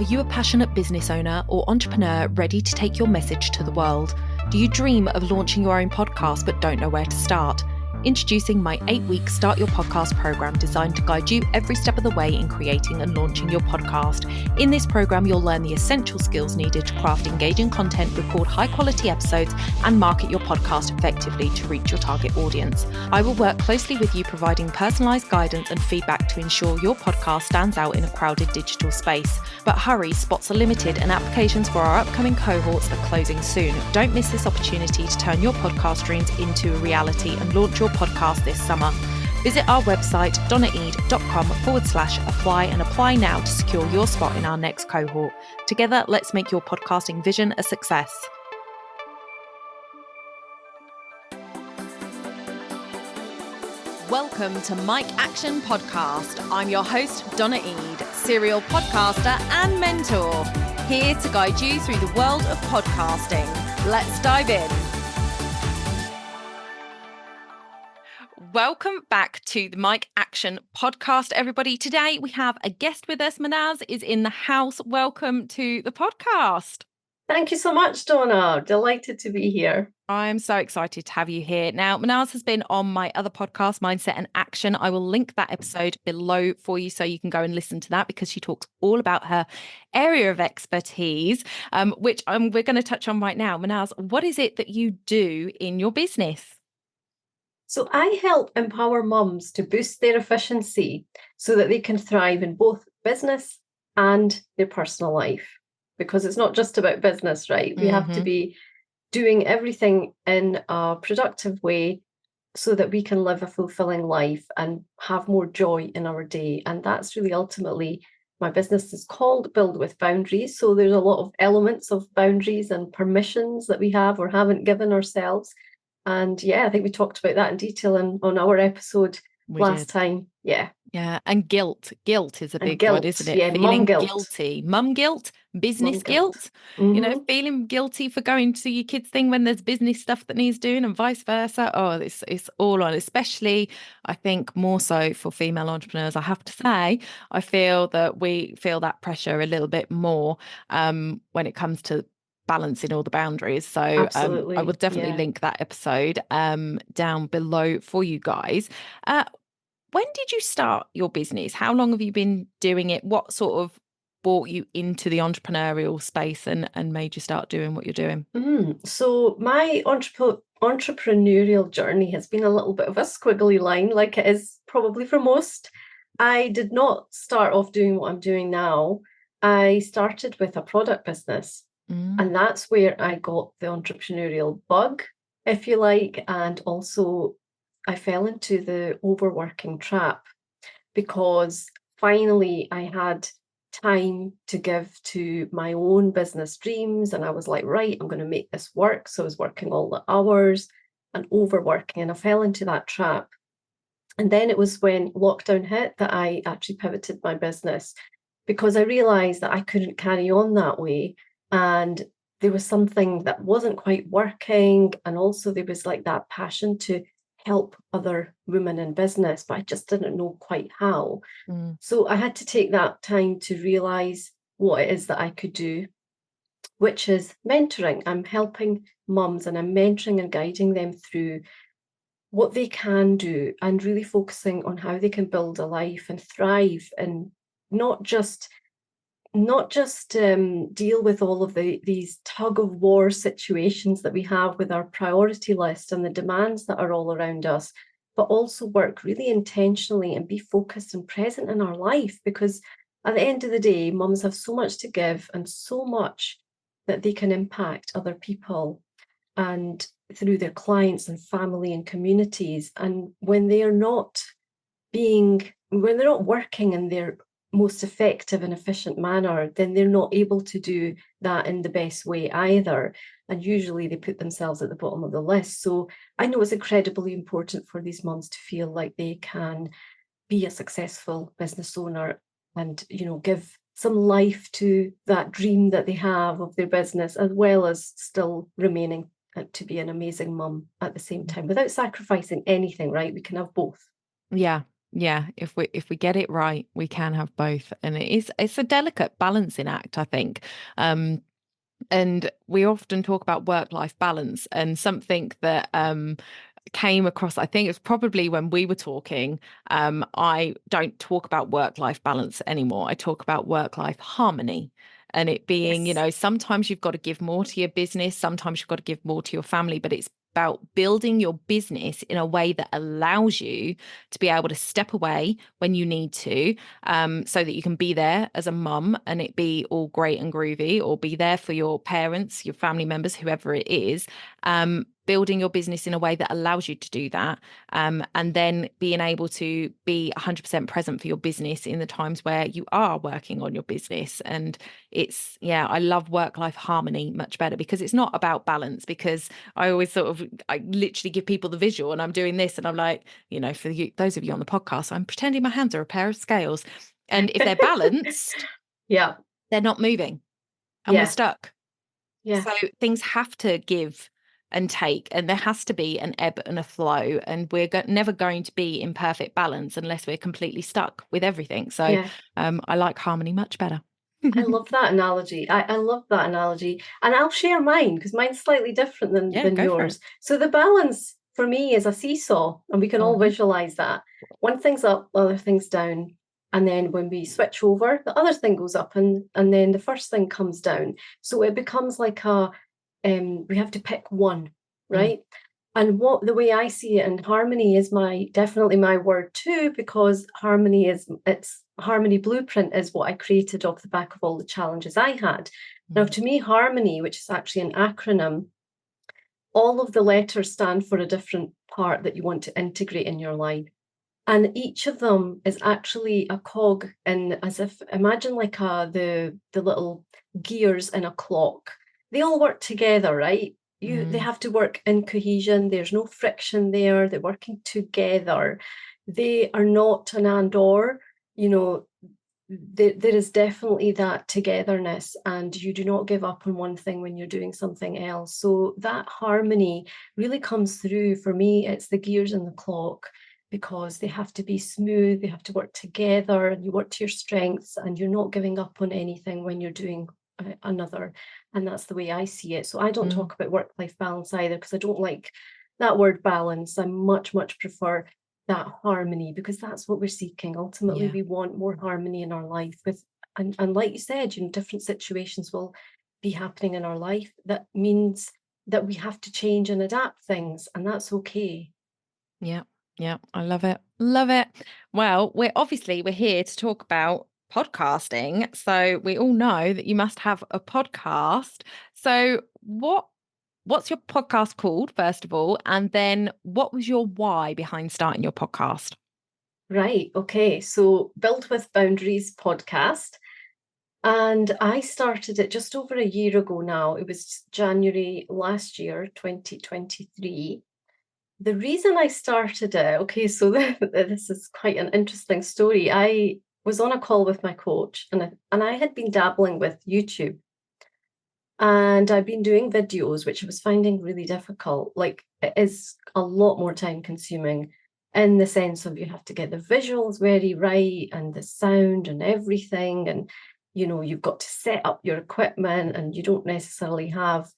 Are you a passionate business owner or entrepreneur ready to take your message to the world? Do you dream of launching your own podcast but don't know where to start? Introducing my 8-week Start Your Podcast program designed to guide you every step of the way in creating and launching your podcast. In this program, you'll learn the essential skills needed to craft engaging content, record high-quality episodes, and market your podcast effectively to reach your target audience. I will work closely with you, providing personalised guidance and feedback to ensure your podcast stands out in a crowded digital space. But hurry, spots are limited and applications for our upcoming cohorts are closing soon. Don't miss this opportunity to turn your podcast dreams into a reality and launch your podcast this summer. Visit our website, donnaeade.com/apply and apply now to secure your spot in our next cohort. Together, let's make your podcasting vision a success. Welcome to Mic Action Podcast. I'm your host, Donna Eade, serial podcaster and mentor, here to guide you through the world of podcasting. Let's dive in. Welcome back to the Mic Action Podcast, everybody. Today we have a guest with us. Mahnaz is in the house. Welcome to the podcast. Thank you so much, Donna. Delighted to be here. I'm so excited to have you here. Now, Mahnaz has been on my other podcast, Mindset and Action. I will link that episode below for you so you can go and listen to that because she talks all about her area of expertise, which we're going to touch on right now. Mahnaz, what is it that you do in your business? So I help empower mums to boost their efficiency so that they can thrive in both business and their personal life. Because it's not just about business, right? We have to be doing everything in a productive way so that we can live a fulfilling life and have more joy in our day. And that's really ultimately, my business is called Build with Boundaries. So there's a lot of elements of boundaries and permissions that we have or haven't given ourselves. And yeah, I think we talked about that in detail on our episode last time. Yeah. And guilt is a big one, isn't it? Yeah, feeling guilty. Mum guilt, business guilt. You know, feeling guilty for going to your kids' thing when there's business stuff that needs doing and vice versa. Oh, it's all on, especially I think more so for female entrepreneurs. I have to say, I feel that we feel that pressure a little bit more when it comes to balancing all the boundaries. So I will definitely link that episode down below for you guys. When did you start your business? How long have you been doing it? What sort of brought you into the entrepreneurial space and made you start doing what you're doing? So my entrepreneurial journey has been a little bit of a squiggly line, like it is probably for most. I did not start off doing what I'm doing now. I started with a product business. And that's where I got the entrepreneurial bug, if you like. And also I fell into the overworking trap because finally I had time to give to my own business dreams. And I was like, right, I'm going to make this work. So I was working all the hours and overworking, and I fell into that trap. And then it was when lockdown hit that I actually pivoted my business because I realized that I couldn't carry on that way. And there was something that wasn't quite working. And also there was like that passion to help other women in business, but I just didn't know quite how. So I had to take that time to realize what it is that I could do, which is mentoring. I'm helping mums and I'm mentoring and guiding them through what they can do and really focusing on how they can build a life and thrive and not just deal with all of these tug of war situations that we have with our priority list and the demands that are all around us, but also work really intentionally and be focused and present in our life. Because at the end of the day, mums have so much to give and so much that they can impact other people and through their clients and family and communities. And when they're not working in their most effective and efficient manner, then they're not able to do that in the best way either. And usually they put themselves at the bottom of the list. So I know it's incredibly important for these mums to feel like they can be a successful business owner and, you know, give some life to that dream that they have of their business, as well as still remaining to be an amazing mum at the same time without sacrificing anything, right? We can have both. Yeah. Yeah, if we get it right, we can have both. And it's a delicate balancing act, I think. And we often talk about work-life balance, and something that came across, I think it was probably when we were talking, I don't talk about work-life balance anymore. I talk about work-life harmony. And it being, Yes. sometimes you've got to give more to your business, sometimes you've got to give more to your family, but it's about building your business in a way that allows you to be able to step away when you need to, so that you can be there as a mum and it be all great and groovy, or be there for your parents, your family members, whoever it is. Building your business in a way that allows you to do that, and then being able to be 100% present for your business in the times where you are working on your business. And I love work-life harmony much better, because it's not about balance. Because I always I literally give people the visual, and I'm doing this and I'm like, for you, those of you on the podcast, I'm pretending my hands are a pair of scales. And if they're balanced, Yeah. they're not moving and we're Yeah. stuck. Yeah. So things have to give and take, and there has to be an ebb and a flow, and we're never going to be in perfect balance unless we're completely stuck with everything. So Yeah. I like harmony much better. I love that analogy. I love that analogy. And I'll share mine because mine's slightly different Yeah, than go for it. yours. So the balance for me is a seesaw, and we can all visualize that. One thing's up, the other thing's down. And then when we switch over, the other thing goes up, and then the first thing comes down. So it becomes like we have to pick one, right? And the way I see it, and harmony is definitely my word too, because harmony blueprint is what I created off the back of all the challenges I had. Now, to me, harmony, which is actually an acronym, all of the letters stand for a different part that you want to integrate in your life. And each of them is actually a cog imagine like the little gears in a clock. They all work together, right? They have to work in cohesion. There's no friction there. They're working together. They are not an and or, there is definitely that togetherness, and you do not give up on one thing when you're doing something else. So that harmony really comes through. For me, it's the gears in the clock, because they have to be smooth, they have to work together, and you work to your strengths, and you're not giving up on anything when you're doing another. And that's the way I see it. So I don't talk about work-life balance either, because I don't like that word balance. I much prefer that harmony, because that's what we're seeking. Ultimately, we want more harmony in our life and like you said, different situations will be happening in our life. That means that we have to change and adapt things, and that's okay. Yeah. I love it. Love it. Well, we're here to talk about podcasting. So we all know that you must have a podcast. So what's your podcast called, first of all? And then what was your why behind starting your podcast? Right. Okay. So Build with Boundaries podcast. And I started it just over a year ago now. It was January last year, 2023. The reason I started it, okay, so this is quite an interesting story. I was on a call with my coach, and I had been dabbling with YouTube. And I've been doing videos, which I was finding really difficult. Like, it is a lot more time consuming, in the sense of you have to get the visuals very right, and the sound and everything. And, you've got to set up your equipment, and you don't necessarily have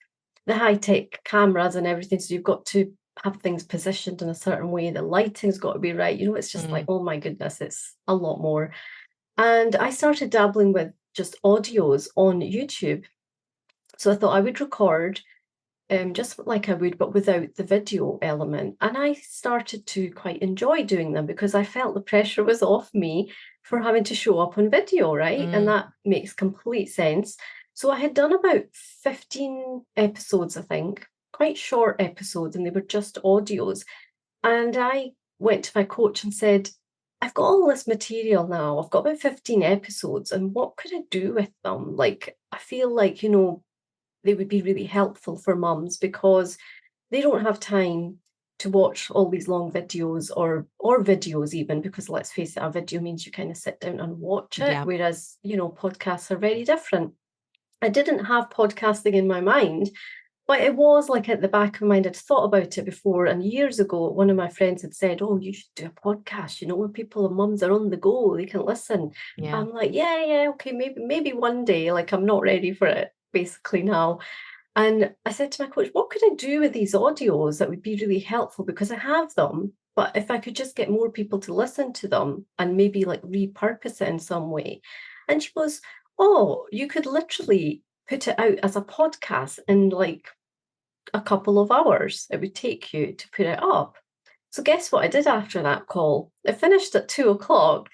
the high-tech cameras and everything. So you've got to have things positioned in a certain way. The lighting's got to be right. It's just like, oh my goodness, it's a lot more. And I started dabbling with just audios on YouTube. So I thought I would record just like I would, but without the video element. And I started to quite enjoy doing them, because I felt the pressure was off me for having to show up on video, right? And that makes complete sense. So I had done about 15 episodes, I think, quite short episodes, and they were just audios. And I went to my coach and said, I've got all this material now. I've got about 15 episodes, and what could I do with them? Like, I feel like, they would be really helpful for mums, because they don't have time to watch all these long videos or videos even, because let's face it, a video means you kind of sit down and watch it, whereas, podcasts are very different. I didn't have podcasting in my mind But it was like at the back of my mind, I'd thought about it before. And years ago, one of my friends had said, "Oh, you should do a podcast, where people and mums are on the go, they can listen." Yeah. I'm like, yeah, okay, maybe one day. Like, I'm not ready for it basically now. And I said to my coach, what could I do with these audios that would be really helpful? Because I have them, but if I could just get more people to listen to them and maybe like repurpose it in some way. And she goes, "Oh, you could literally put it out as a podcast in like a couple of hours it would take you to put it up." So guess what I did after that call? I finished at 2 o'clock.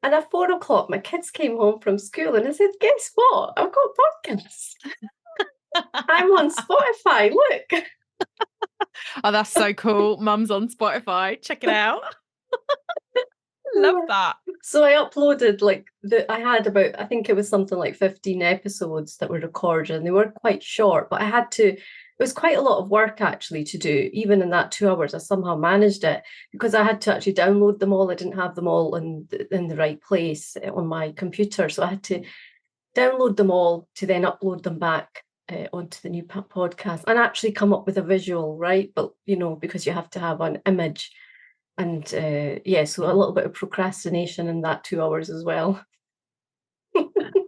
And at 4 o'clock, my kids came home from school and I said, "Guess what? I've got podcasts. I'm on Spotify. Look." Oh, that's so cool. Mum's on Spotify. Check it out. Love that. So I uploaded I had about, I think it was something like 15 episodes that were recorded, and they were quite short, but it was quite a lot of work actually to do. Even in that 2 hours, I somehow managed it because I had to actually download them all. I didn't have them all in the right place on my computer. So I had to download them all to then upload them back onto the new podcast and actually come up with a visual, right? But, because you have to have an image. And so a little bit of procrastination in that 2 hours as well.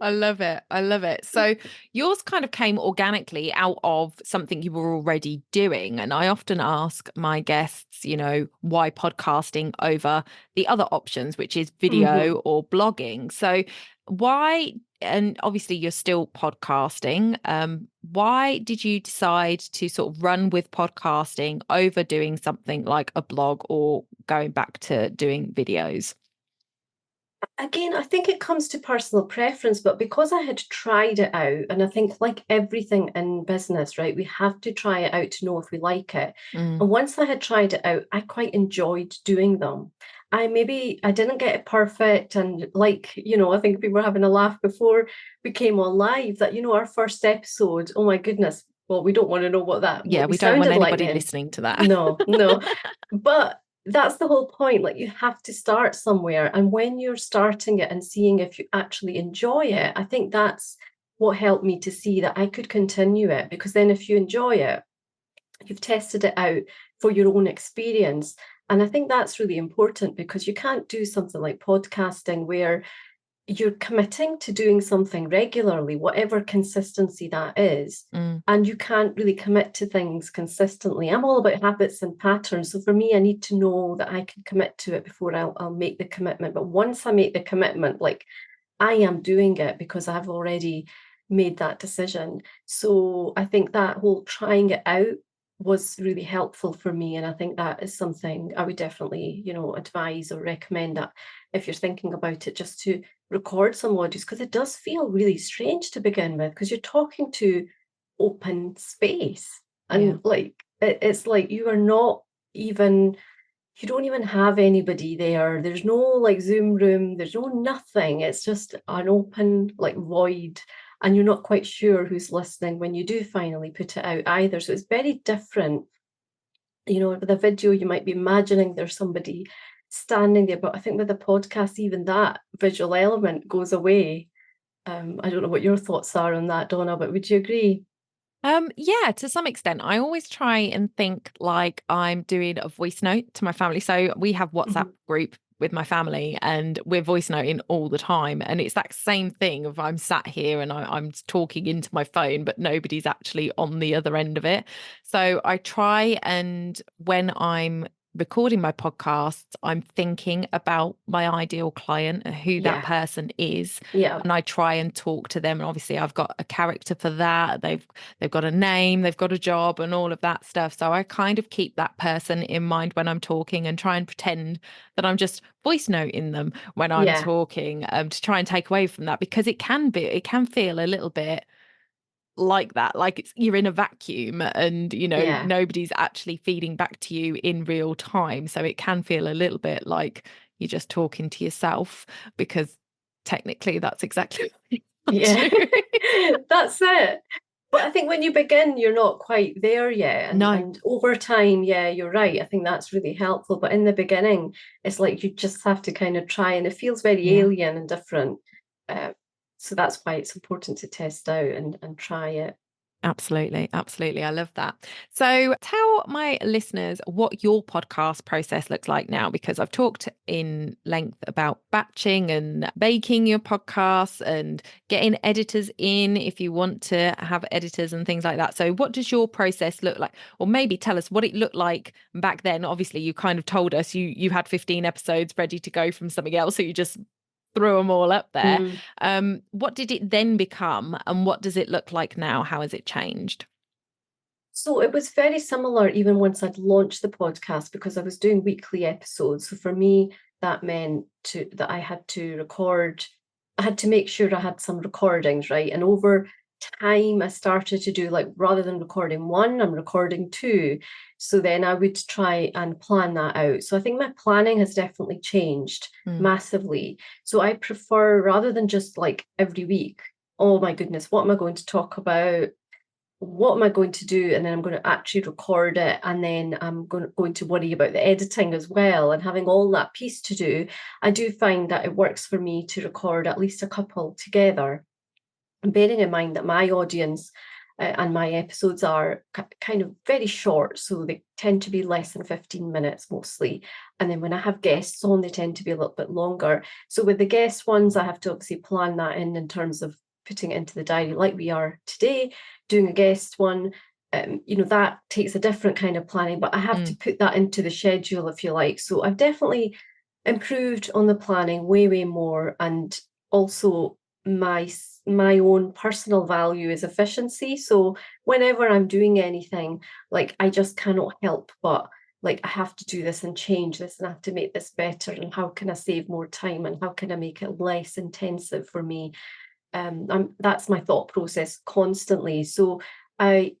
I love it. I love it. So yours kind of came organically out of something you were already doing. And I often ask my guests, why podcasting over the other options, which is video or blogging. So why, and obviously you're still podcasting, why did you decide to sort of run with podcasting over doing something like a blog or going back to doing videos? Again, I think it comes to personal preference, but because I had tried it out, and I think like everything in business, right, we have to try it out to know if we like it. Mm. And once I had tried it out, I quite enjoyed doing them. I didn't get it perfect. And I think we were having a laugh before we came on live that, our first episode, oh my goodness, well, we don't want to know Yeah, what we we don't want sounded like anybody then. listening to that. No, no. But that's the whole point. Like, you have to start somewhere. And when you're starting it and seeing if you actually enjoy it, I think that's what helped me to see that I could continue it. Because then if you enjoy it, you've tested it out for your own experience. And I think that's really important, because you can't do something like podcasting where you're committing to doing something regularly, whatever consistency that is. And you can't really commit to things consistently. I'm all about habits and patterns. So for me, I need to know that I can commit to it before I'll make the commitment. But once I make the commitment, like, I am doing it because I've already made that decision. So I think that whole trying it out was really helpful for me. And I think that is something I would definitely, advise or recommend, that if you're thinking about it, just to record some audios, because it does feel really strange to begin with, because you're talking to open space. And it's like you don't even have anybody there. There's no like Zoom room, there's no nothing. It's just an open like void, and you're not quite sure who's listening when you do finally put it out either. So it's very different. With a video, you might be imagining there's somebody standing there, but I think with a podcast, even that visual element goes away. I don't know what your thoughts are on that, Donna, but would you agree? Yeah, to some extent. I always try and think like I'm doing a voice note to my family. So we have WhatsApp group with my family, and we're voice noting all the time. And it's that same thing of I'm sat here and I'm talking into my phone, but nobody's actually on the other end of it. So I try, and when I'm recording my podcasts, I'm thinking about my ideal client and who that person is. Yeah. And I try and talk to them. And obviously I've got a character for that. They've got a name, they've got a job and all of that stuff. So I kind of keep that person in mind when I'm talking, and try and pretend that I'm just voice noting them when I'm talking, to try and take away from that, because it can feel a little bit like that, like you're in a vacuum, and nobody's actually feeding back to you in real time. So it can feel a little bit like you're just talking to yourself, because technically that's exactly what you're doing. That's it. But I think when you begin, you're not quite there yet. And over time, you're right. I think that's really helpful. But in the beginning, it's like you just have to kind of try, and it feels very alien and different. So that's why it's important to test out and try it. Absolutely. Absolutely. I love that. So tell my listeners what your podcast process looks like now, because I've talked in length about batching and baking your podcasts and getting editors in if you want to have editors and things like that. So what does your process look like? Or maybe tell us what it looked like back then. Obviously, you kind of told us you had 15 episodes ready to go from something else. So you just threw them all up there. Mm. What did it then become, and what does it look like now? How has it changed? So it was very similar even once I'd launched the podcast, because I was doing weekly episodes. So for me, that meant that I had to record, I had to make sure I had some recordings, right? And over time, I started to do, like, rather than recording one, I'm recording two. So then I would try and plan that out. So I think my planning has definitely changed massively. So I prefer, rather than just like every week, oh my goodness, what am I going to talk about? What am I going to do? And then I'm going to actually record it. And then I'm going to worry about the editing as well. And having all that piece to do, I do find that it works for me to record at least a couple together. And bearing in mind that my audience and my episodes are kind of very short, so they tend to be less than 15 minutes mostly. And then when I have guests on, they tend to be a little bit longer. So with the guest ones, I have to obviously plan that in terms of putting it into the diary, like we are today, doing a guest one. That takes a different kind of planning, but I have to put that into the schedule, if you like. So I've definitely improved on the planning way more. And also my own personal value is efficiency. So whenever I'm doing anything, like, I just cannot help but, like, I have to do this and change this and I have to make this better, and how can I save more time and how can I make it less intensive for me? That's my thought process constantly. So I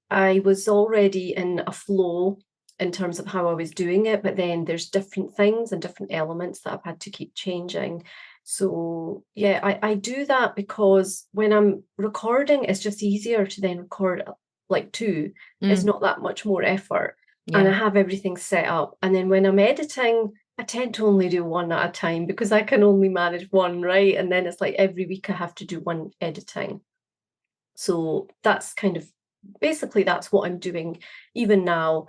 was already in a flow in terms of how I was doing it, but then there's different things and different elements that I've had to keep changing. So yeah, I do that because when I'm recording, it's just easier to then record like two. It's not that much more effort. And I Yeah. have everything set up. And then when I'm editing, I tend to only do one at a time because I can only manage one, right? And then it's like every week I have to do one editing. So that's kind of basically that's what I'm doing even now.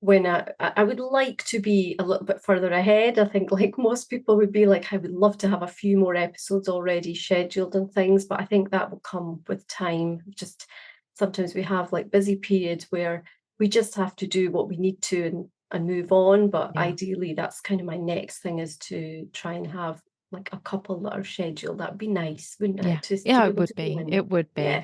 When I would like to be a little bit further ahead. I think, like most people would be like, I would love to have a few more episodes already scheduled and things, but I think that will come with time. Just sometimes we have like busy periods where we just have to do what we need to and move on. But Yeah. ideally, that's kind of my next thing, is to try and have like a couple that are scheduled. That'd be nice, wouldn't Yeah. it? To Yeah, be it able would to go be. in. It would be. Yeah.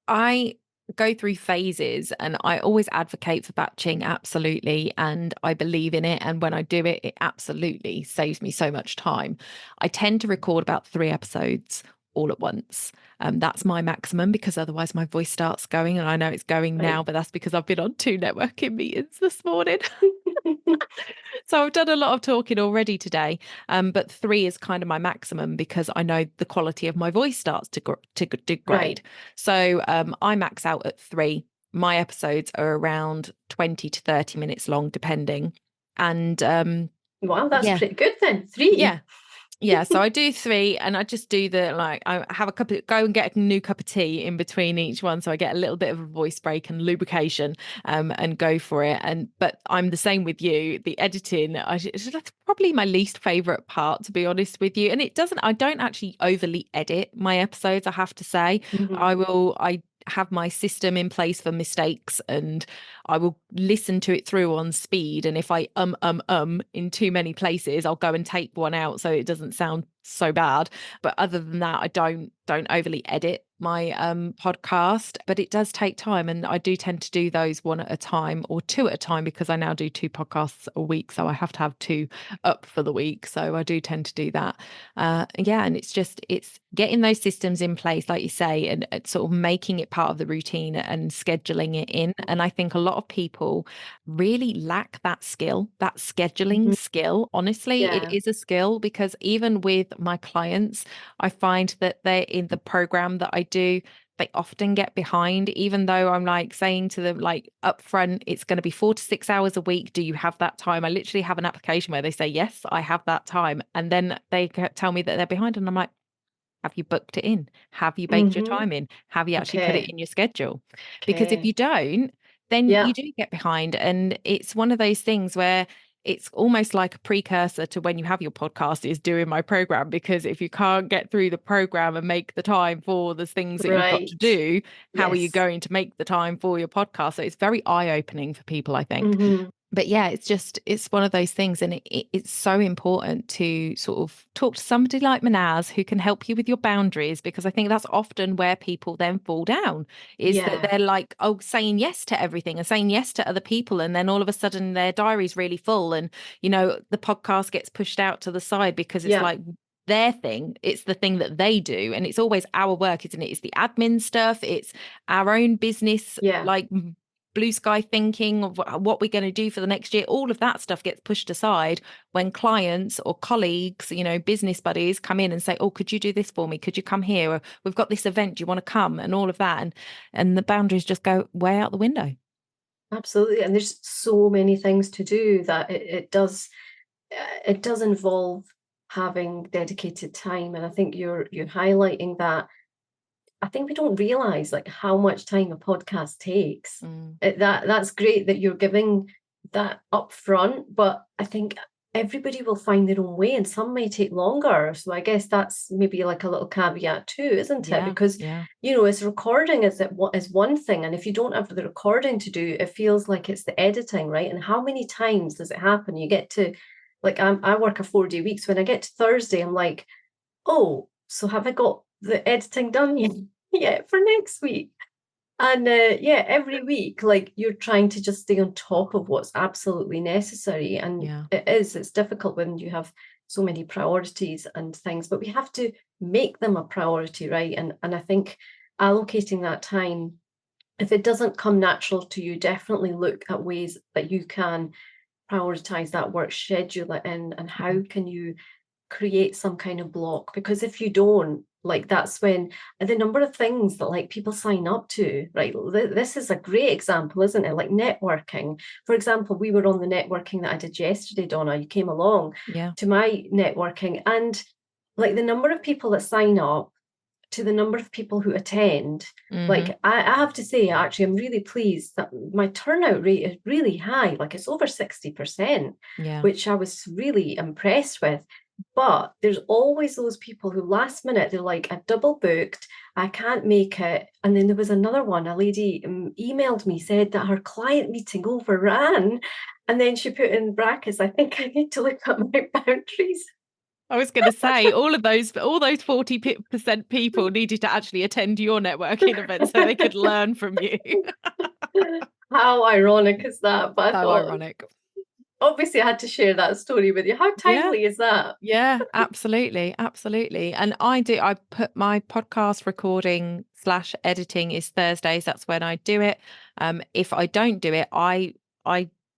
I go through phases, and I always advocate for batching, absolutely. And I believe in it. And when I do it, it absolutely saves me so much time. I tend to record about 3 episodes all at once. That's my maximum, because otherwise my voice starts going, and I know it's going now, Right. but that's because I've been on 2 networking meetings this morning. So I've done a lot of talking already today, but 3 is kind of my maximum, because I know the quality of my voice starts to degrade. Right. So I max out at 3. My episodes are around 20 to 30 minutes long, depending. And Wow, that's yeah, pretty good then. 3. yeah. Yeah, so I do 3, and I just do I have go and get a new cup of tea in between each one, so I get a little bit of a voice break and lubrication, and go for it. But I'm the same with you. The editing, that's probably my least favorite part, to be honest with you. And I don't actually overly edit my episodes, I have to say. Mhm. I have my system in place for mistakes, and I will listen to it through on speed. And if I in too many places, I'll go and take one out so it doesn't sound so bad. But other than that, I don't overly edit my podcast, but it does take time, and I do tend to do those one at a time or 2 at a time, because I now do 2 podcasts a week, so I have to have 2 up for the week. So I do tend to do that. Yeah, and it's getting those systems in place, like you say, and sort of making it part of the routine and scheduling it in. And I think a lot of people really lack that skill, that scheduling Mhm. skill. Honestly, it Yeah. is a skill, because even with my clients, I find that they're in the program that I do, they often get behind, even though I'm like saying to them, like, up front, it's going to be 4 to 6 hours a week. Do you have that time? I literally have an application where they say, yes, I have that time. And then they tell me that they're behind. And I'm like, have you booked it in? Have you baked your Mm-hmm. time in? Have you actually put it Okay. in your schedule? Because if Okay. you don't, then you Yeah. do get behind. And it's one of those things where it's almost like a precursor to when you have your podcast is doing my program, because if you can't get through the program and make the time for the things that you've got to Right. do, how are you Yes. going to make the time for your podcast? So it's very eye-opening for people, I think. Mm-hmm. But yeah, it's one of those things, and it's so important to sort of talk to somebody like Mahnaz who can help you with your boundaries, because I think that's often where people then fall down, is that Yeah. they're like, oh, saying yes to everything and saying yes to other people, and then all of a sudden their diary's really full, and the podcast gets pushed out to the side because it's Yeah. like their thing, it's the thing that they do, and it's always our work, isn't it? It's the admin stuff, it's our own business, Yeah. like blue sky thinking of what we're going to do for the next year. All of that stuff gets pushed aside when clients or colleagues, business buddies come in and say, oh, could you do this for me? Could you come here? Or we've got this event, do you want to come? And all of that. And the boundaries just go way out the window. Absolutely. And there's so many things to do that it does involve having dedicated time. And I think you're highlighting that. I think we don't realize like how much time a podcast takes. Mm. That's great that you're giving that up front, but I think everybody will find their own way, and some may take longer. So I guess that's maybe like a little caveat too, isn't it? Yeah. Because Yeah. as recording is one thing, and if you don't have the recording to do, it feels like it's the editing, right? And how many times does it happen? You get to like I work a 4-day week, so when I get to Thursday, I'm like, oh, so have I got the editing done yet? Yeah, for next week. And every week, like you're trying to just stay on top of what's absolutely necessary. And Yeah. it's difficult when you have so many priorities and things, but we have to make them a priority, right? And I think allocating that time, if it doesn't come natural to you, definitely look at ways that you can prioritize that work, schedule it in, and how can you create some kind of block, because if you don't, like that's when the number of things that like people sign up to, right? This is a great example, isn't it? Like networking, for example. We were on the networking that I did yesterday, Donna. You came along to my networking, and like the number of people that sign up to the number of people who attend, like I have to say, actually, I'm really pleased that my turnout rate is really high. Like it's over 60%, Yeah. which I was really impressed with. But there's always those people who last minute, they're like, I've double booked, I can't make it. And then there was another one, a lady emailed me, said that her client meeting overran. And then she put in brackets, I think I need to look at my boundaries. I was going to say all those 40% people needed to actually attend your networking event so they could learn from you. How ironic is that? But I So thought, ironic. obviously, I had to share that story with you. How Yeah. timely is that? Yeah, absolutely. Absolutely. And I put my podcast recording / editing is Thursdays. That's when I do it. If I don't do it, I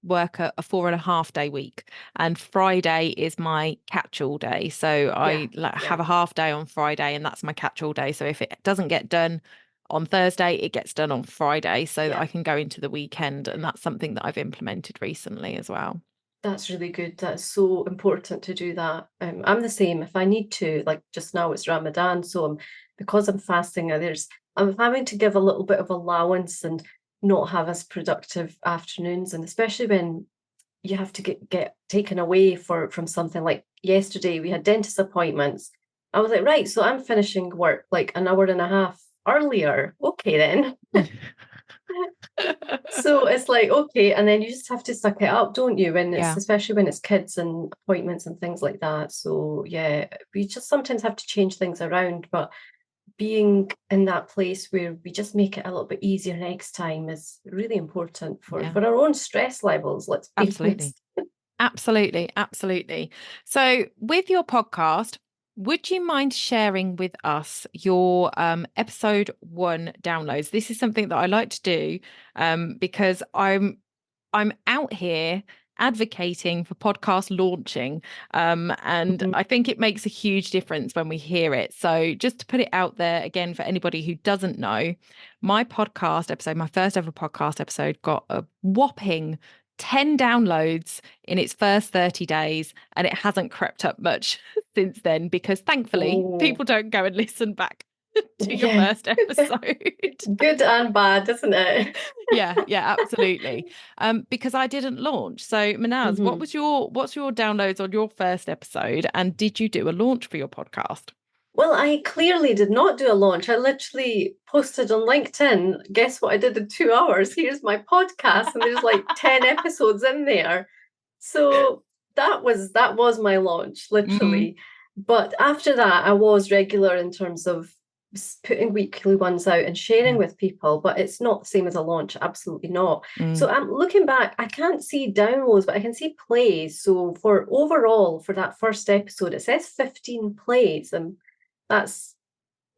work a 4.5 day week, and Friday is my catch-all day. So I have a half day on Friday, and that's my catch-all day. So if it doesn't get done on Thursday, it gets done on Friday, so that I can go into the weekend. And that's something that I've implemented recently as well. That's really good. That's so important to do that. I'm the same. If I need to, like just now it's Ramadan, so because I'm fasting, I'm having to give a little bit of allowance and not have as productive afternoons, and especially when you have to get taken away from something. Like yesterday, we had dentist appointments. I was like, right, so I'm finishing work like an hour and a half earlier. Okay, then. So it's like, okay, and then you just have to suck it up, don't you? When it's especially when it's kids and appointments and things like that. So yeah, we just sometimes have to change things around, but being in that place where we just make it a little bit easier next time is really important for our own stress levels. Let's be Absolutely. Absolutely. Absolutely. So with your podcast, would you mind sharing with us your episode 1 downloads? This is something that I like to do because I'm out here advocating for podcast launching. And I think it makes a huge difference when we hear it. So just to put it out there again, for anybody who doesn't know, my podcast episode, my first ever podcast episode, got a whopping 10 downloads in its first 30 days, and it hasn't crept up much since then because thankfully Oh, people don't go and listen back to your yeah. first episode. Good and bad, isn't it? Yeah, absolutely. Because I didn't launch. So Mahnaz, Mhm. what's your downloads on your first episode, and did you do a launch for your podcast? Well, I clearly did not do a launch. I literally posted on LinkedIn, guess what I did in 2 hours? Here's my podcast, and there's like 10 episodes in there. So that was my launch, Mm, literally. But after that, I was regular in terms of putting weekly ones out and sharing yeah. with people, but it's not the same as a launch, absolutely not. So Mm. I'm looking back, I can't see downloads, but I can see plays. So for overall, for that first episode, it says 15 plays, and that's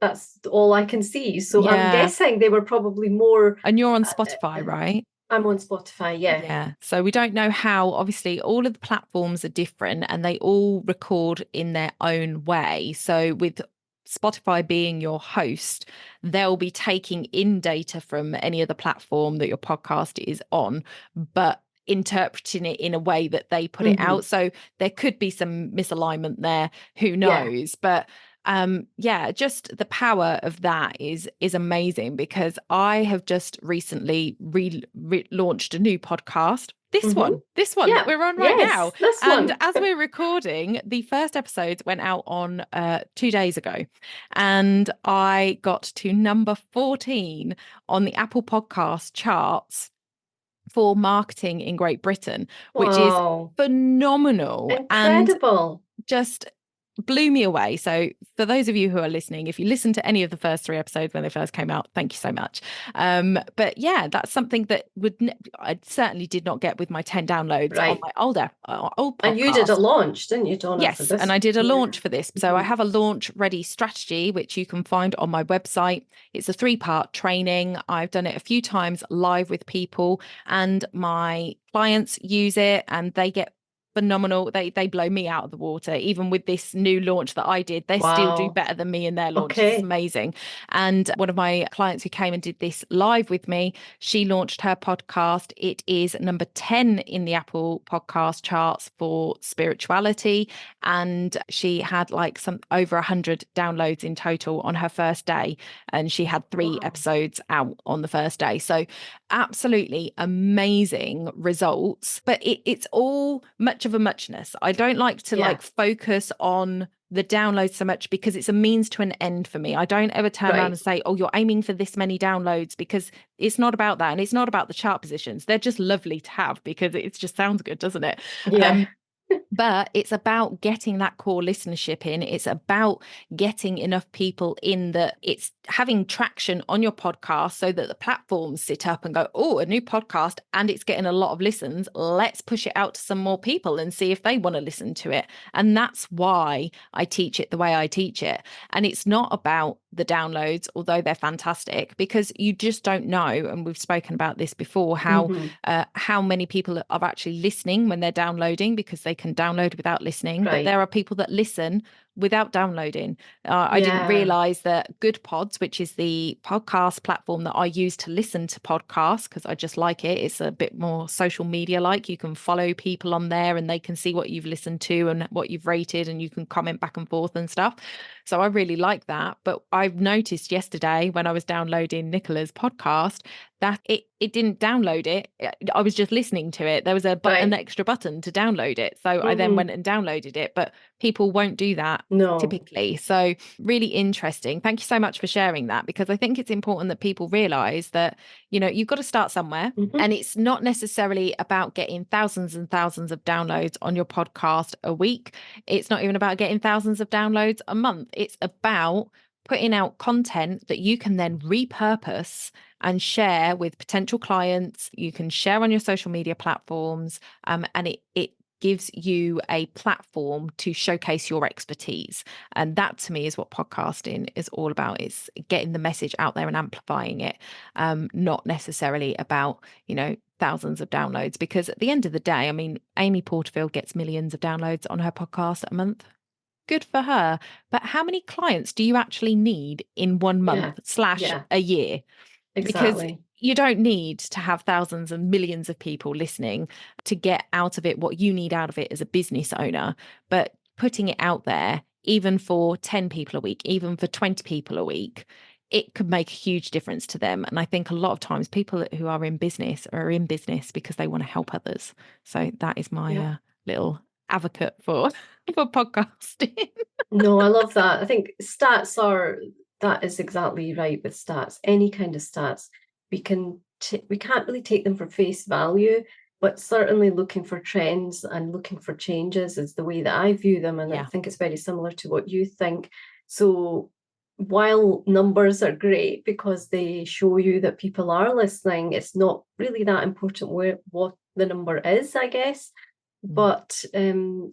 that's all I can see. So I'm Yeah. guessing they were probably more. And you're on Uh, Spotify, right? I'm on Spotify, yeah. Yeah. So we don't know how, obviously, all of the platforms are different and they all record in their own way. So with Spotify being your host, they'll be taking in data from any other platform that your podcast is on, but interpreting it in a way that they put it Hmm. out. So there could be some misalignment there. Who Yeah. knows? But yeah, just the power of that is amazing because I have just recently launched a new podcast, Hmm. this one that Yeah. we're on right now. Yes, this And one. as we're recording, the first episode went out on 2 days ago, and I got to number 14 on the Apple Podcast charts for marketing in Great Britain, which is Wow. phenomenal and Incredible. just blew me away. So for those of you who are listening, if you listen to any of the first 3 episodes when they first came out, thank you so much. But yeah, that's something that I certainly did not get with my 10 downloads on Right. my old And you did a podcast. launch, didn't you, Donna, for Yes, and this? I did a Yeah. launch for this. So I Mhm. have a launch ready strategy, which you can find on my website. It's a 3-part training. I've done it a few times live with people, and my clients use it and they get phenomenal. They blow me out of the water. Even with this new launch that I did, they still do Wow. better than me in their launches. It's Okay. amazing. And one of my clients who came and did this live with me, she launched her podcast. It is number 10 in the Apple podcast charts for spirituality. And she had like some over 100 downloads in total on her first day. And she had 3 episodes out on the first day. So absolutely amazing results. But it's all much of a muchness. I don't like to Yeah. like focus on the downloads so much because it's a means to an end for me. I don't ever turn around Right. and say, oh, you're aiming for this many downloads, because it's not about that. And it's not about the chart positions. They're just lovely to have because it just sounds good, doesn't it? Yeah. But it's about getting that core listenership in. It's about getting enough people in that it's having traction on your podcast so that the platforms sit up and go, oh, a new podcast and it's getting a lot of listens. Let's push it out to some more people and see if they want to listen to it. And that's why I teach it the way I teach it. And it's not about the downloads, although they're fantastic, because you just don't know. And we've spoken about this before, Hmm. how many people are actually listening when they're downloading, because they can download without listening. But Right. there are people that listen without downloading. I didn't Yeah. realize that Good Pods, which is the podcast platform that I use to listen to podcasts, because I just like it. It's a bit more social media like. You can follow people on there and they can see what you've listened to and what you've rated, and you can comment back and forth and stuff. So I really like that. But I've noticed yesterday when I was downloading Nicola's podcast that it didn't download it. I was just listening to it. There was an Right. extra button to download it. So I then Hmm. went and downloaded it. But people won't do that No. typically. So really interesting. Thank you so much for sharing that, because I think it's important that people realize that, you've got to start somewhere. Hmm. And it's not necessarily about getting thousands and thousands of downloads on your podcast a week. It's not even about getting thousands of downloads a month. It's about putting out content that you can then repurpose and share with potential clients. You can share on your social media platforms, and it gives you a platform to showcase your expertise. And that to me is what podcasting is all about. It's getting the message out there and amplifying it, not necessarily about, thousands of downloads. Because at the end of the day, I mean, Amy Porterfield gets millions of downloads on her podcast a month. Good for her. But how many clients do you actually need in one Yeah. month slash Yeah. a year? Because Exactly. you don't need to have thousands and millions of people listening to get out of it what you need out of it as a business owner. But putting it out there, even for 10 people a week, even for 20 people a week, it could make a huge difference to them. And I think a lot of times people who are in business because they want to help others. So that is my little advocate for podcasting. No, I love that. I think that is exactly right with stats. Any kind of stats, we can't really take them for face value, but certainly looking for trends and looking for changes is the way that I view them. And I think it's very similar to what you think. So while numbers are great because they show you that people are listening, it's not really that important what the number is, I guess. But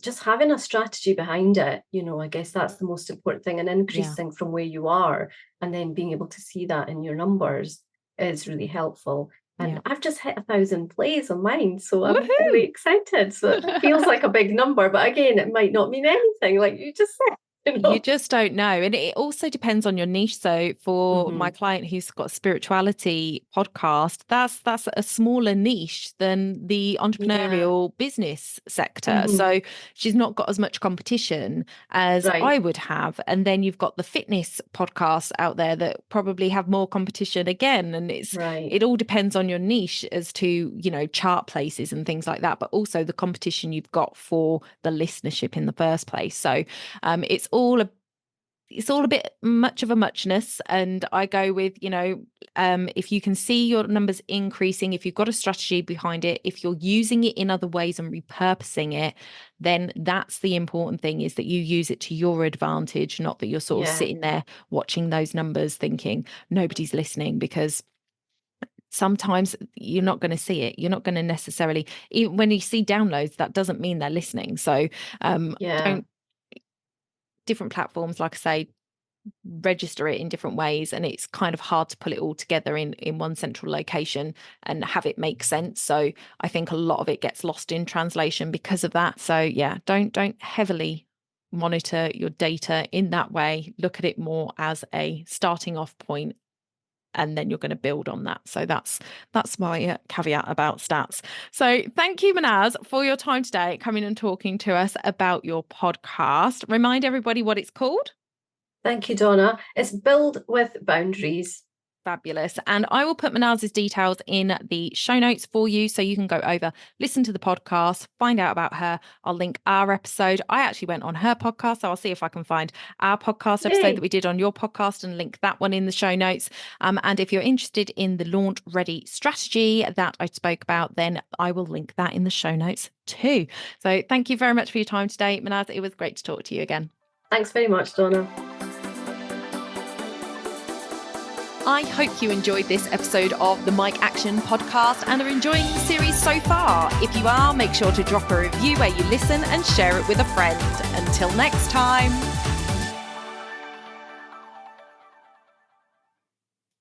just having a strategy behind it, I guess that's the most important thing, and increasing from where you are and then being able to see that in your numbers is really helpful. And I've just hit 1,000 plays on mine, so I'm very excited. So it feels like a big number, but again, it might not mean anything, like you just said. You just don't know. And it also depends on your niche. So for my client who's got a spirituality podcast, that's a smaller niche than the entrepreneurial business sector. So she's not got as much competition as I would have. And then you've got the fitness podcasts out there that probably have more competition again. And it all depends on your niche as to, chart places and things like that, but also the competition you've got for the listenership in the first place. So it's all a bit much of a muchness. And I go with, if you can see your numbers increasing, if you've got a strategy behind it, if you're using it in other ways and repurposing it, then that's the important thing, is that you use it to your advantage, not that you're sort of sitting there watching those numbers thinking nobody's listening, because sometimes you're not going to see it. You're not going to necessarily, even when you see downloads, that doesn't mean they're listening. So different platforms, like I say, register it in different ways, and it's kind of hard to pull it all together in one central location and have it make sense. So I think a lot of it gets lost in translation because of that. So don't heavily monitor your data in that way. Look at it more as a starting off point, and then you're going to build on that. So that's my caveat about stats. So thank you, Mahnaz, for your time today, coming and talking to us about your podcast. Remind everybody what it's called. Thank you, Donna. It's Build with Boundaries. Fabulous. And I will put Mahnaz's details in the show notes for you, so you can go over, listen to the podcast, find out about her. I'll link our episode. I actually went on her podcast, so I'll see if I can find our podcast episode that we did on your podcast and link that one in the show notes. And if you're interested in the launch ready strategy that I spoke about, then I will link that in the show notes too. So thank you very much for your time today, Mahnaz. It was great to talk to you again. Thanks very much, Donna. I hope you enjoyed this episode of the Mike Action podcast and are enjoying the series so far. If you are, make sure to drop a review where you listen and share it with a friend. Until next time.